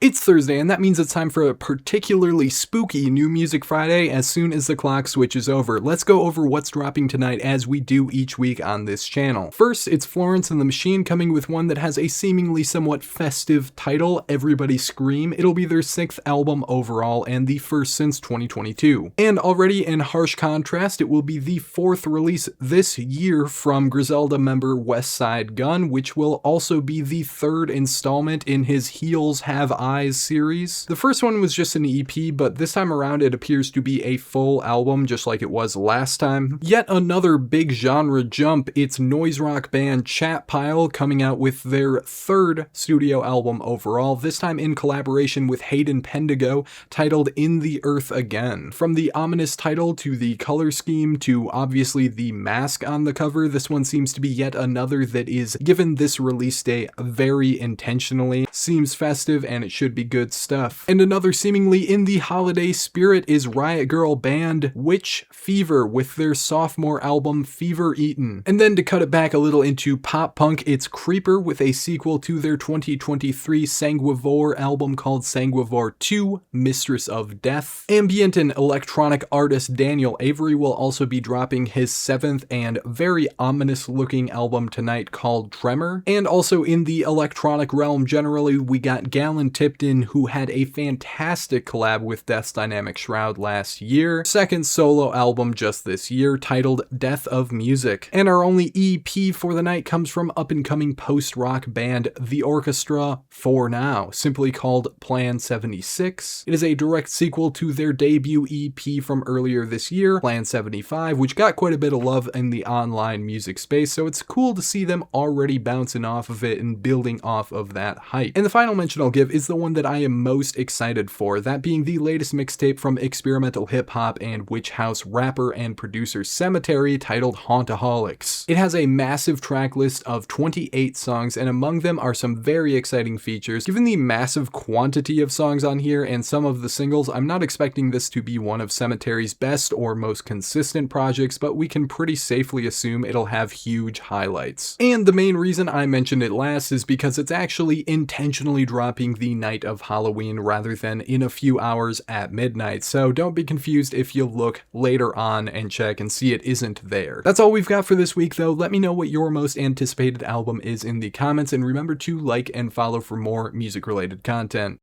It's Thursday, and that means it's time for a particularly spooky New Music Friday as soon as the clock switches over. Let's go over what's dropping tonight as we do each week on this channel. First, it's Florence and the Machine coming with one that has a seemingly somewhat festive title, Everybody Scream. It'll be their 6th album overall and the first since 2022. And already in harsh contrast, it will be the 4th release this year from Griselda member West Side Gun, which will also be the 3rd installment in his Heels Have Eyes series. The first one was just an EP, but this time around it appears to be a full album, just like it was last time. Yet another big genre jump, it's noise rock band Chat Pile coming out with their 3rd studio album overall, this time in collaboration with Hayden Pendigo, titled In the Earth Again. From the ominous title to the color scheme to obviously the mask on the cover, this one seems to be yet another that is given this release date very intentionally. Seems festive and it should be good stuff. And another seemingly in the holiday spirit is Riot Girl band Witch Fever with their sophomore album Fever Eaten. And then to cut it back a little into pop punk, it's Creeper with a sequel to their 2023 Sanguivore album called Sanguivore 2, Mistress of Death. Ambient and electronic artist Daniel Avery will also be dropping his 7th and very ominous looking album tonight called Tremor. And also in the electronic realm generally, we got Galen Tipton, who had a fantastic collab with Death's Dynamic Shroud last year, 2nd solo album just this year titled Death of Music. And our only EP for the night comes from up-and-coming post-rock band The Orchestra for now, simply called Plan 76. It is a direct sequel to their debut EP from earlier this year, Plan 75, which got quite a bit of love in the online music space, so it's cool to see them already bouncing off of it and building off of that hype. And the final mention I'll give is the one that I am most excited for, that being the latest mixtape from experimental hip-hop and witch house rapper and producer Sematary titled Hauntaholics. It has a massive track list of 28 songs, and among them are some very exciting features. Given the massive quantity of songs on here and some of the singles, I'm not expecting this to be one of Sematary's best or most consistent projects, but we can pretty safely assume it'll have huge highlights. And the main reason I mentioned it last is because it's actually intentionally dropping the night of Halloween rather than in a few hours at midnight, so don't be confused if you look later on and check and see it isn't there. That's all we've got for this week though. Let me know what your most anticipated album is in the comments, and remember to like and follow for more music related content.